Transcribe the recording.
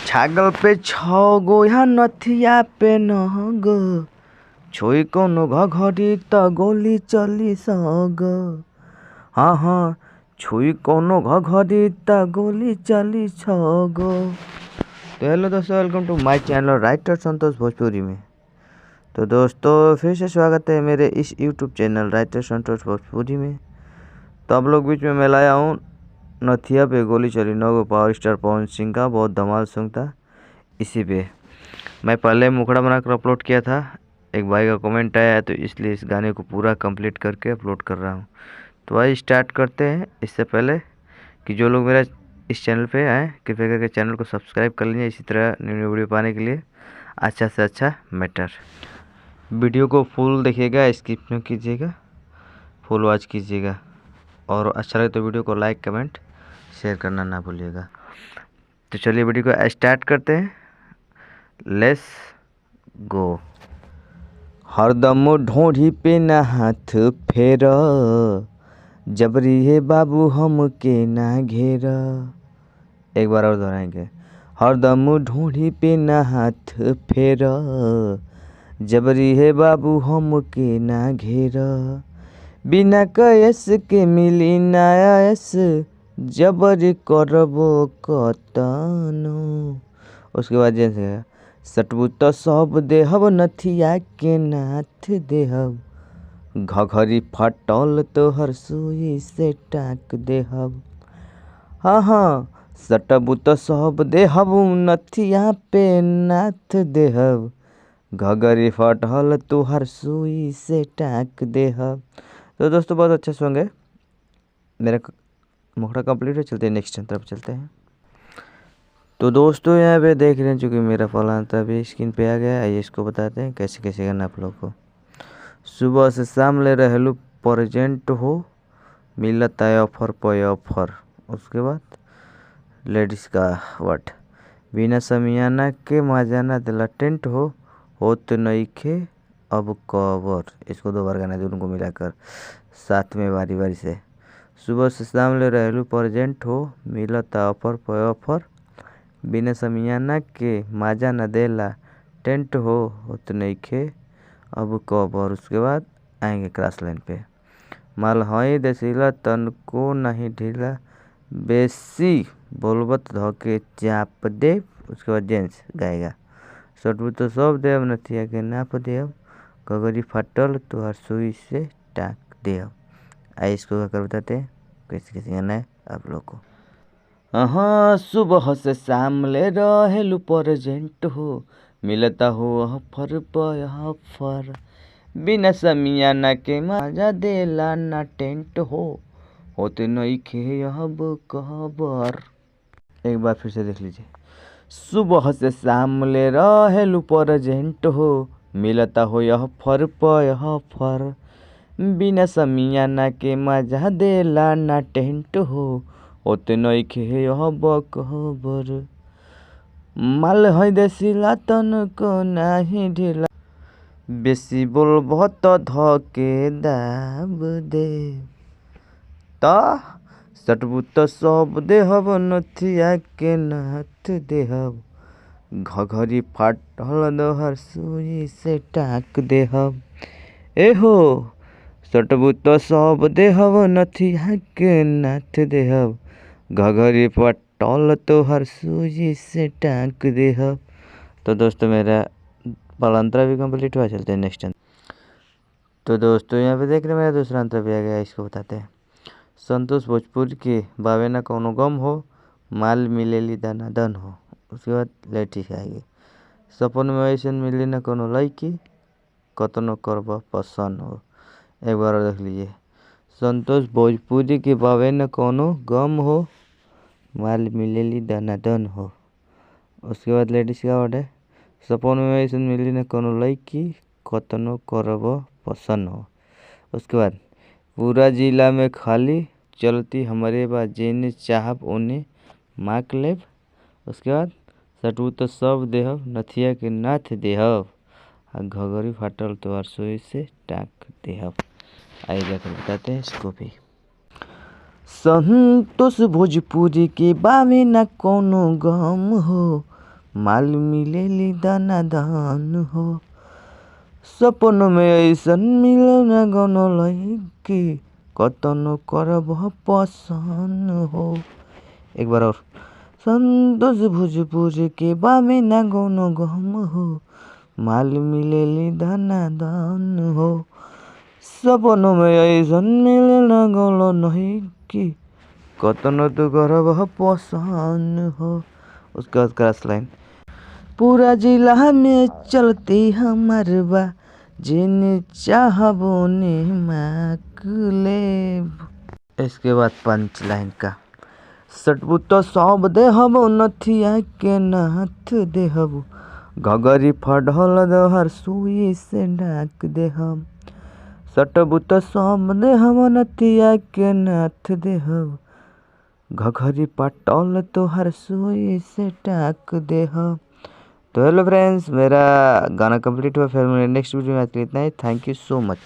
छागल पे छौ गो या नथिया पे नौ गो, छोई कोनो घघरी त गोली चली सग। हाँ हाँ, छुई कोनो घघरी त गोली चली छग। तो हेलो दोस्तों, welcome to my channel writer Santosh Bhojpuri में। तो दोस्तों फिर से स्वागत है मेरे इस YouTube channel writer Santosh Bhojpuri में। तो आप लोग बीच में मैं लाया हूँ नथिया पे गोली चली 9 गो पावर स्टार पवन सिंह का बहुत धमाल सॉन्ग था। इसी पे मैं पहले मुखड़ा बनाकर अपलोड किया था, एक भाई का कमेंट आया है तो इसलिए इस गाने को पूरा कंप्लीट करके अपलोड कर रहा हूँ। तो आइए स्टार्ट करते हैं। इससे पहले कि जो लोग मेरा इस चैनल पे आए कृपया करके चैनल को सब्सक्राइब कर लीजिए इसी तरह न्यू वीडियो पाने के लिए। अच्छा से अच्छा मैटर, वीडियो को फुल देखिएगा, स्किप न कीजिएगा, फुल वॉच कीजिएगा और अच्छा लगे तो वीडियो को लाइक कमेंट शेयर करना ना भूलिएगा। तो चलिए वीडियो को स्टार्ट करते हैं। Let's go. हरदम ढोढ़ी पे ना हाथ फेर, जबरी है बाबू हम के ना घेर। एक बार और दोहराएंगे। हरदम ढोढ़ी पे ना हाथ फेर, जबरी है बाबू हम के ना घेर। बिना कयस के मिली नायस, जबरी करबो कतनो। उसके बाद जैसे सटबू तो सब देहब नथिया के नाथ देहब, घघरी फटल तोहर सुई से टाक देहब। हाँ हाँ, सटबू तो सब देहब नथिया पे नाथ देहब, घघरी फटल तोहर सुई से टाक देहब। तो दोस्तों बहुत अच्छा सॉन्ग है। मेरा मुखड़ा कंप्लीट है, चलते हैं नेक्स्ट तरफ चलते हैं। तो दोस्तों यहाँ पे देख रहे हैं चूँकि मेरा फलाना भी स्क्रीन पे आ गया है। आइए इसको बताते हैं कैसे कैसे करना आप लोग को। सुबह से शाम ले रहेलू प्रेजेंट हो, मिलता है ऑफर पे ऑफर। उसके बाद लेडीज़ का वर्ड, बिना समियाना के मजाना दिला टेंट हो तो नईखे अब कवर। इसको 2 बार गाना दोनों को मिलाकर साथ में बारी बारी से। सुबह से शाम ले रहेलू प्रेजेंट हो, मिलता ऑफर पे ऑफर, बिना समियाना के मजा न देला टेंट हो तो नईखे अब कवर। उसके बाद आएंगे क्रॉस लाइन पे, माल हई देसीला तन को नहीं ढीला, बेसी बोलबत धोके चाप दे। उसके बाद जेंट्स गाएगा, सटबू तो सब देव नथिया के नाप देव, घघरी फटल तो हर सुई से टाक देव। आइए इसको कर बताते हैं कैसे कैसे गाना है आप लोग को। हाँ, सुबह से शाम ले रहेलू प्रेजेंट हो, मिलता हो ऑफर पे ऑफर, बिना समियाना के मजा देला ना टेंट होते नईखे अब कबर। एक बार फिर से देख लीजिए। सुबह से शाम ले रहेलू प्रेजेंट हो, मिलता हो ऑफर पे ऑफर, बिना समियाना के मजा देला ना टेंट होते नईखे अब कबर। माल है देसीला तन को नाही ढीला, बेसी बोलबो तो धके दाब दे। त सटबू तो सब देहब नथिया के नाथ देहब, घघरी फाटल दोहर सुई से टाक देहब। एहो, सटबू तो सब देहब नथिया के नाथ देहब, घघरी फटल तोहर सुई से टाक देहब। तो दोस्तों मेरा पालांतरा भी कंप्लीट हुआ, चलते हैं नेक्स्ट। तो दोस्तों यहाँ पे देख रहे हैं मेरा दूसरा अंतर भी आ गया, इसको बताते हैं। संतोष भोजपुरी के बावे ना कोनो गम हो, माल मिलेली दाना दन हो। उसके बाद लेटिस आएगी, सपन में ऐसे मिली ना कोनो लड़की, कतनो करब पसंद हो। एक बार और देख लीजिए। संतोष भोजपुरी के बावे ना कोनो गम हो, माल मिलेली दाना दन हो। उसके बाद लेडीज का वर्ड है, सपन में ऐसे मिली ना कोनो लड़की, कतनो करब पसंद हो। उसके बाद पूरा जिला में खाली चलती हमारे बाद, जेने चाहब ओने माक लेब। उसके बाद सटू तो सब देहब नथिया के नाथ देहब, घघरी फाटल तो सुई से टाक देहब। आइए जाकर बताते हैं इसको भी। संतोष भोजपुरी के बावे ना कोनो गम हो, माल मिलेली दाना दान हो। सपनों में ऐसन मिले ना गनो लईकी कतनो करब पसंद हो। एक बार और। संतोष भोजपुरी के बामे ना गौनो गम हो। माल मिलेली दाना दान हो। सपनों में ऐसन मिले ना गौनो नहीं कि कतनो तो करब पसंद हो। उसके बाद क्रॉस लाइन। पूरा जिला में चलती हमार बा जिने चाहबो ने माक लेब। इसके बाद पंच लाइन का। सटबू तो सब देहबो नथिया के नाथ देहबो घगरी फढ़ल दहर सुई से डाक देहब। सटबू तो सब देहबो नथिया के नाथ देहब घघरी पटल तोहर सुई से टाक देहब। तो हेलो फ्रेंड्स, मेरा गाना कंप्लीट हुआ। फिर मेरे नेक्स्ट वीडियो में इतना ही। Thank you so much.